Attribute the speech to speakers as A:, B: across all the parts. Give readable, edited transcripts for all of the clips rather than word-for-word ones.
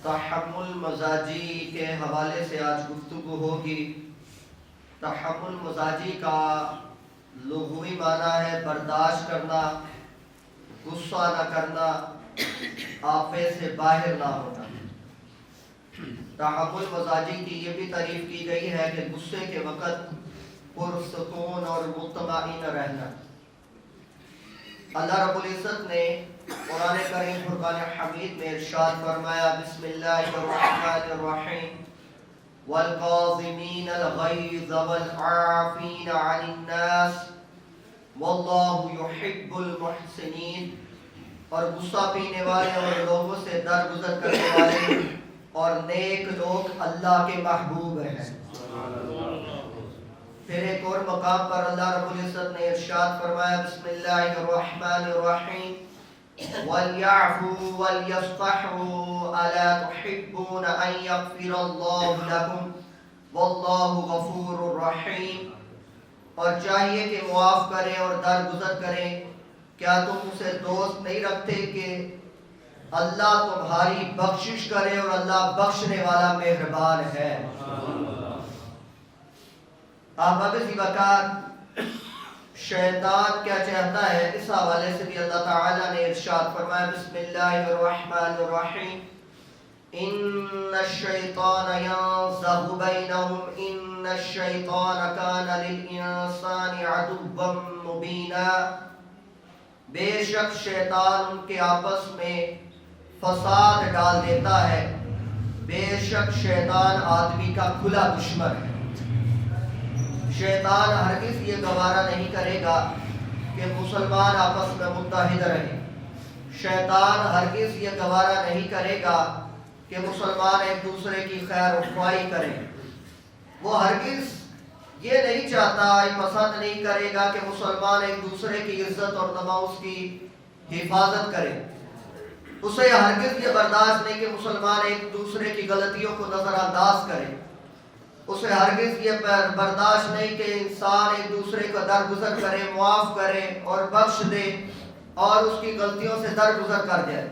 A: تحمل مزاجی کے حوالے سے آج گفتگو ہوگی۔ تحمل مزاجی کا لغوی معنی ہے برداشت کرنا، غصہ نہ کرنا، آفے سے باہر نہ ہونا۔ تحمل مزاجی کی یہ بھی تعریف کی گئی ہے کہ غصے کے وقت پرسکون اور مطمئن رہنا۔ اللہ رب العزت نے قرآن کریم فرقان حمید میں ارشاد فرمایا، بسم اللہ الرحمن الرحیم، والقاظمین الغیظ والعافین عن الناس واللہ یحب المحسنین، اور غصہ پینے والے اور لوگوں سے درگزر کرنے والے اور نیک لوگ اللہ کے محبوب ہیں۔ پھر ایک اور مقام پر اللہ رب العزت نے ارشاد فرمایا، بسم اللہ الرحمن الرحیم، وَلْيَعْفُوا وَلْيَصْفَحُوا أَلَا تُحِبُّونَ أَن يَغْفِرَ اللَّهُ لَكُمْ وَاللَّهُ غَفُورٌ رَحِيمٌ، اور چاہیے کہ معاف کریں اور درگزر کریں۔ کیا تم اسے دوست نہیں رکھتے کہ اللہ تمہاری بخشش کرے اور اللہ بخشنے والا مہربان ہے۔ احباب زیبکار، شیطان کیا چاہتا ہے، اس حوالے سے بھی اللہ تعالیٰ نے ارشاد فرمایا، بسم اللہ الرحمن الرحیم، ان الشیطان ینزغ بینہم ان الشیطان کان للانسان عدوا مبینا، بے شک شیطان ان کے آپس میں فساد ڈال دیتا ہے، بے شک شیطان آدمی کا کھلا دشمن ہے۔ شیطان ہرگز یہ گوارا نہیں کرے گا کہ مسلمان آپس میں متحد رہیں۔ شیطان ہرگز یہ گوارا نہیں کرے گا کہ مسلمان ایک دوسرے کی خیر خواہی کریں۔ وہ ہرگز یہ نہیں چاہتا، پسند نہیں کرے گا کہ مسلمان ایک دوسرے کی عزت اور نماز کی حفاظت کرے۔ اسے ہرگز یہ برداشت نہیں کہ مسلمان ایک دوسرے کی غلطیوں کو نظر انداز کرے۔ اسے ہرگز یہ برداشت نہیں کہ انسان ایک دوسرے کو درگزر کرے، معاف کرے اور بخش دے اور اس کی غلطیوں سے درگزر کر جائے۔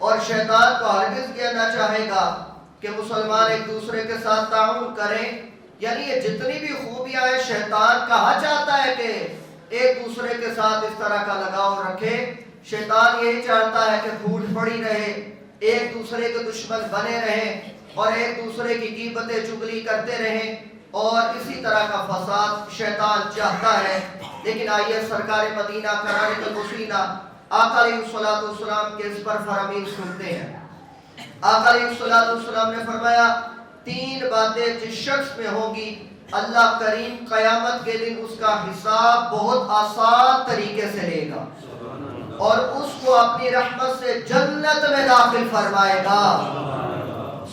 A: اور شیطان کو ہرگز یہ نہ چاہے گا کہ مسلمان ایک دوسرے کے ساتھ تعاون کریں۔ یعنی یہ جتنی بھی خوبیاں ہیں، شیطان کہا چاہتا ہے کہ ایک دوسرے کے ساتھ اس طرح کا لگاؤ رکھے۔ شیطان یہی چاہتا ہے کہ پھوٹ پڑی رہے، ایک دوسرے کے دشمن بنے رہیں اور ایک دوسرے کی غیبتیں چگلی کرتے رہیں، اور اسی طرح کا فساد شیطان چاہتا ہے۔ لیکن آئیے سرکار مدینہ کرانۃ المسینہ آقا علیہ الصلوۃ والسلام کے اس پر فرامین سنتے ہیں۔ آقا علیہ الصلوۃ والسلام نے فرمایا، تین باتیں جس شخص میں ہوں گی، اللہ کریم قیامت کے دن اس کا حساب بہت آسان طریقے سے لے گا اور اس کو اپنی رحمت سے جنت میں داخل فرمائے گا۔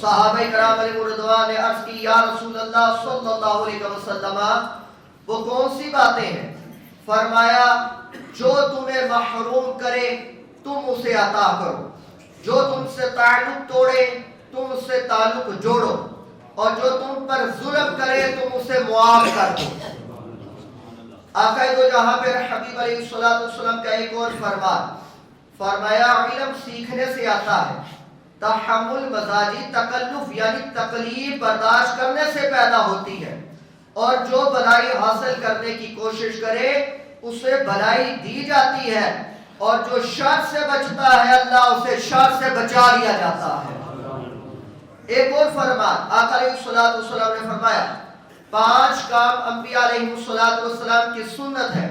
A: صحابہ کرام علیہ رضوان نے عرض کی، یا رسول اللہ صلی اللہ علیہ وسلم، وہ کون سی باتیں ہیں؟ فرمایا، جو تمہیں محروم کرے تم اسے عطا کرو، جو تم سے تعلق توڑے تم اس سے تعلق جوڑو، اور جو تم پر ظلم کرے تم اسے معاف کر دو۔ آقا دو جہاں پر حبیب علیہ السلام کا ایک اور فرمایا، علم سیکھنے سے آتا ہے، تحمل مزاجی تکلف یعنی تکلیف برداشت کرنے سے پیدا ہوتی ہے، اور جو بھلائی حاصل کرنے کی کوشش کرے اسے بھلائی دی جاتی ہے، اور جو شر سے بچتا ہے اللہ اسے شر سے بچا لیا جاتا ہے۔ ایک اور فرمان آقا علیہ السلام نے فرمایا، 5 کام انبیاء علیہ السلام کی سنت ہے،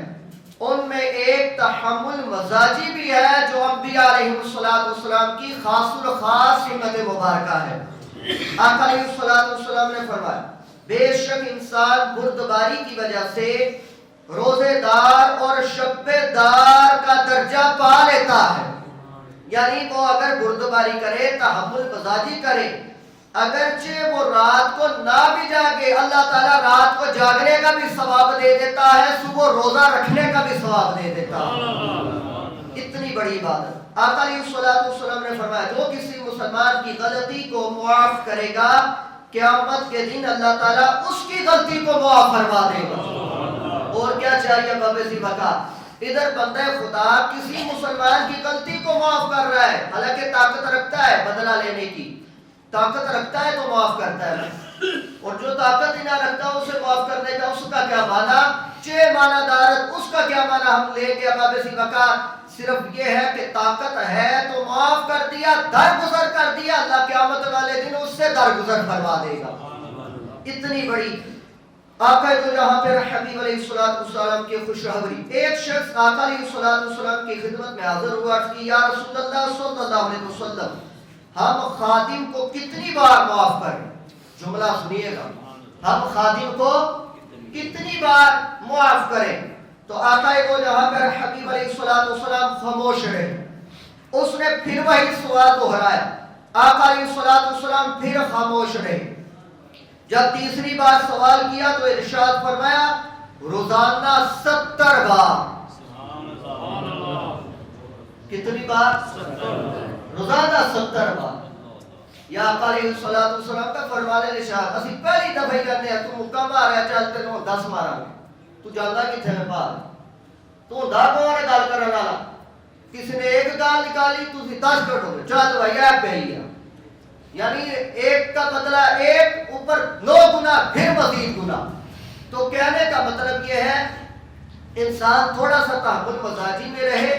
A: ان میں ایک تحمل مزاجی بھی ہے جو انبیاء علیہ السلام کی خاص الخاص سنت مبارکہ ہے۔ آقا علیہ السلام نے فرمایا، بے شک انسان بردباری کی وجہ سے روزے دار اور شب دار کا درجہ پا لیتا ہے۔ یعنی وہ اگر بردباری کرے، تحمل مزاجی کرے، اگرچہ وہ رات کو نہ بھی جاگے، اللہ تعالیٰ رات کو جاگنے کا بھی ثواب دے دیتا ہے، صبح روزہ رکھنے کا بھی ثواب دے دیتا ہے۔ اتنی بڑی عبادت۔ آقا علیہ السلام نے فرمایا، جو کسی مسلمان کی غلطی کو معاف کرے گا، قیامت کے دن اللہ تعالیٰ اس کی غلطی کو معاف فرما دے گا۔ اور کیا چاہیے بابے سی بکا، ادھر بندہ خدا کسی مسلمان کی غلطی کو معاف کر رہا ہے، حالانکہ طاقت رکھتا ہے بدلہ لینے کی، طاقت رکھتا ہے تو معاف کرتا ہے، اور جو طاقت ہی نہ رکھتا اسے معاف کرنے کا اس کا کیا معنی؟ چھ معنی دارت، اس کا کیا معنی ہم لیں گے اباب سی وقار؟ صرف یہ ہے کہ طاقت ہے تو معاف کر دیا، درگزر کر دیا، اللہ قیامت والے دن اس سے درگزر فرما دے گا۔ اتنی بڑی آقا تو جہاں پر حبیب علیہ السلام کی خوشخبری، ایک شخص آقا علیہ السلام کی خدمت میں حاضر ہوا کہ یا رسول اللہ صلی اللہ علیہ وسلم، ہم خادم کو کتنی بار معاف کریں؟ جملہ سنیے گا، ہم خادم کو کتنی بار معاف کریں؟ تو آقا کو جہاں پر حبیب علیہ السلام خاموش رہے، اس نے پھر وہی سوال دہرایا، آقا علیہ السلام پھر خاموش رہے۔ جب تیسری بار سوال کیا تو ارشاد فرمایا روزانہ 70 بار۔ کتنی بار؟ روزانہ 70 بار۔ یا آقا علیہ السلام کا فرمان ارشاد، اسی پہلی دفعہ کرنے ہیں تو مکہ مارا چلتے نو 10 مارا گے، تو جاندا کتنے میں پا تو دا کون ہے گل کرنے والا؟ کسی نے ایک گال نکالی تو 10 کٹو گے، چل بھائی ہے پہلی ہے، یعنی ایک کا بدلہ ایک اوپر 9 گنا پھر مزید گنا۔ تو کہنے کا مطلب یہ ہے انسان تھوڑا سا تحمل مزاجی میں رہے،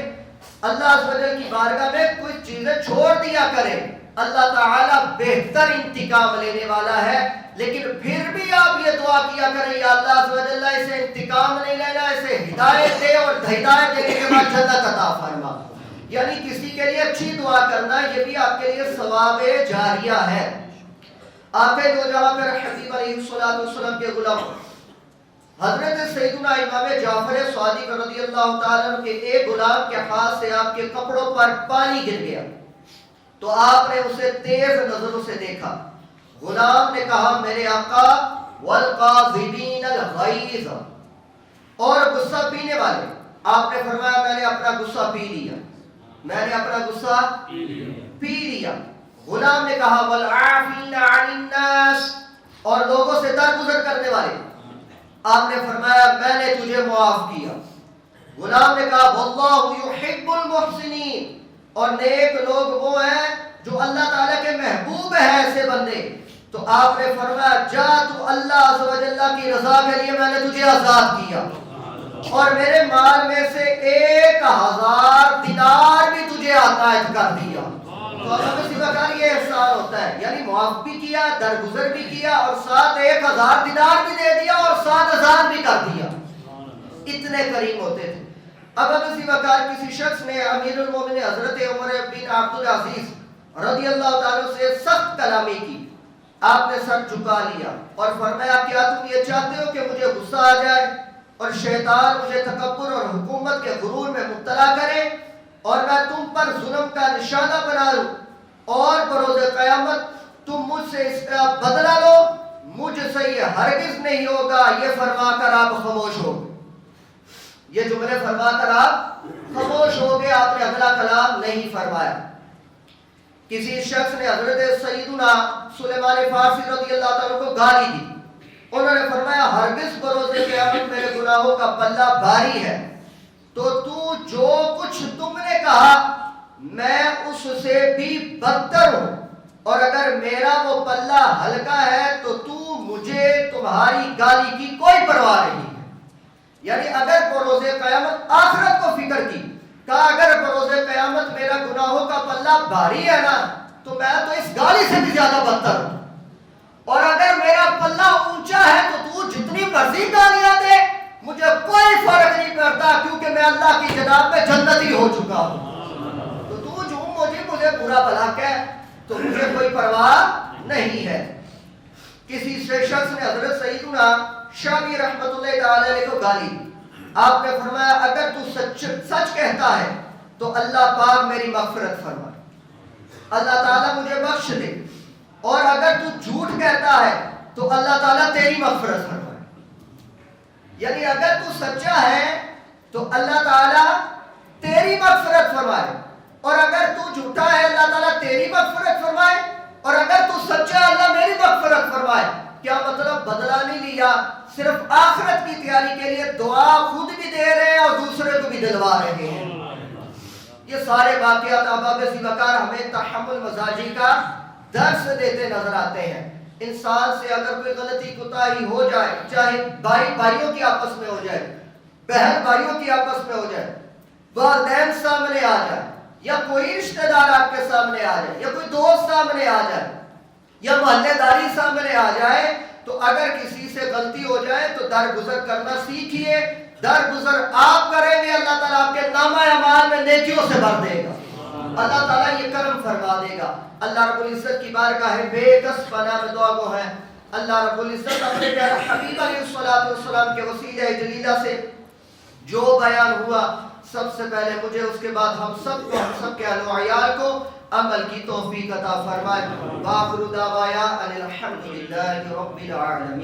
A: اللہ عز و جل کی بارگاہ میں کچھ چیزیں چھوڑ دیا کرے، اللہ تعالیٰ بہتر انتقام لینے والا ہے، لیکن پھر بھی آپ یہ دعا کیا کریں یا اللہ عز و جل اسے انتقام نہیں لینا، اسے ہدایت دے اور ہدایت دینے کے بعد جنت عطا فرما۔ یعنی کسی کے لیے اچھی دعا کرنا یہ بھی آپ کے لیے ثواب جاریہ ہے۔ آقا دو جہاں پر حبیب علیہ السلام کے غلام حضرت سیدنا امام جعفر صادق رضی اللہ تعالیٰ عنہ کے ایک غلام کے ہاتھ سے آپ کے کپڑوں پر پانی گر گیا، تو آپ نے اسے تیز نظروں سے دیکھا۔ غلام نے کہا میرے آقا والقاذبین الغیظ، اور غصہ پینے والے، آپ نے فرمایا میں نے اپنا غصہ پی لیا، میں نے اپنا غصہ پی لیا۔ غلام نے کہا والعافین عن الناس، اور لوگوں سے درگزر کرنے والے، آپ نے فرمایا میں نے تجھے معاف کیا۔ غلام نے کہا واللہ یحب المحسنین، اور نیک لوگ وہ ہیں جو اللہ تعالیٰ کے محبوب ہیں ایسے بندے۔ تو آپ نے فرمایا جا تو اللہ عز و جل کی رضا کے لیے میں نے تجھے آزاد کیا، اور میرے مال میں سے 1000 دینار بھی تجھے عطیہ کر دیا۔ تو ہمیں اسی وقت یہ احسان ہوتا ہے، یعنی معاف بھی کیا، درگزر بھی کیا، اور ساتھ 1000 دینار بھی دے دیا اور 7000 بھی کر دیا۔ اتنے کریم ہوتے تھے۔ اب اسی وقت کسی شخص نے امیر المومنین حضرت عمر بن عبد العزیز رضی اللہ تعالیٰ سے سخت کلامی کی، آپ نے سر جھکا لیا اور فرمایا کیا تم یہ چاہتے ہو کہ مجھے غصہ آ جائے اور شیطان مجھے تکبر اور حکومت کے غرور میں مبتلا کرے اور میں تم پر ظلم کا نشانہ بنا لوں اور بروز قیامت تم مجھ سے اس کا بدلہ لو؟ مجھ سے یہ ہرگز نہیں ہوگا۔ یہ فرما کر آپ خاموش ہو گئے، یہ جملے فرما کر آپ خاموش ہو گئے، آپ نے اگلا کلام نہیں فرمایا۔ کسی شخص نے حضرت سیدنا سلیمان فارسی رضی اللہ تعالیٰ کو گالی دی، انہوں نے فرمایا ہرگز بروز قیامت میرے گناہوں کا پلہ بھاری ہے، تو جو کچھ تم نے کہا میں اس سے بھی بدتر ہوں، اور اگر میرا وہ پلہ ہلکا ہے تو مجھے تمہاری گالی کی کوئی پرواہ نہیں ہے۔ یعنی اگر بروز قیامت آخرت کو فکر کی، کہا اگر بروز قیامت میرا گناہوں کا پلہ بھاری ہے نا تو میں تو اس گالی سے بھی زیادہ بدتر ہوں، اور اگر میرا پلہ اونچا ہے تو جتنی مرضی گالیاں دے مجھے کوئی فرق نہیں پڑتا، کیونکہ میں اللہ کی جناب میں جنتی ہو چکا ہوں۔ تو جو مجھے برا بھلا کہے تو مجھے کوئی پرواہ نہیں ہے۔ کسی شخص نے حضرت سیدنا شامی رحمت اللہ تعالی علیہ کو گالی، آپ نے فرمایا اگر تو سچ کہتا ہے تو اللہ پاک میری مغفرت فرمائے، اللہ تعالیٰ مجھے بخش دے، اور اگر تو جھوٹ کہتا ہے تو اللہ تعالیٰ تیری مغفرت فرمائے۔ یعنی اگر تو سچا ہے تو اللہ تعالیٰ تیری مغفرت فرمائے، اور اگر تو جھوٹا ہے اللہ تعالیٰ تیری مغفرت فرمائے، اور اگر تو سچا اللہ میری مغفرت فرمائے۔ کیا مطلب؟ بدلہ نہیں لیا، صرف آخرت کی تیاری کے لیے دعا خود بھی دے رہے ہیں اور دوسرے کو بھی دلوا رہے ہیں۔ یہ سارے واقعات احباب ذی وقار ہمیں تحمل مزاجی کا درس دیتے نظر آتے ہیں۔ انسان سے اگر کوئی غلطی کوتاہی ہو جائے، چاہے بھائی بھائیوں کی آپس میں ہو جائے، بہن بھائیوں کی آپس میں ہو جائے، والدین سامنے آ جائے، یا کوئی رشتہ دار آپ کے سامنے آ جائے، یا کوئی دوست سامنے آ جائے، یا محلے داری سامنے آ جائے، تو اگر کسی سے غلطی ہو جائے تو درگزر کرنا سیکھیے۔ درگزر آپ کریں گے، اللہ تعالیٰ آپ کے نامہ اعمال میں نیکیوں سے بھر دے گا، اللہ تعالیٰ یہ کرم فرما دے گا۔ اللہ رب العزت کی بارگاہ بے کس پناہ میں دعا گو ہے، اللہ رب العزت اپنے پیارے حبیب علیہ السلام کے وسیلہ جلیلہ سے جو بیان ہوا، سب سے پہلے مجھے، اس کے بعد ہم سب کو، ہم سب کے اہل و عیال کو عمل کی توفیق عطا فرمائے۔ وآخر دعوانا ان الحمد للہ رب العالمین۔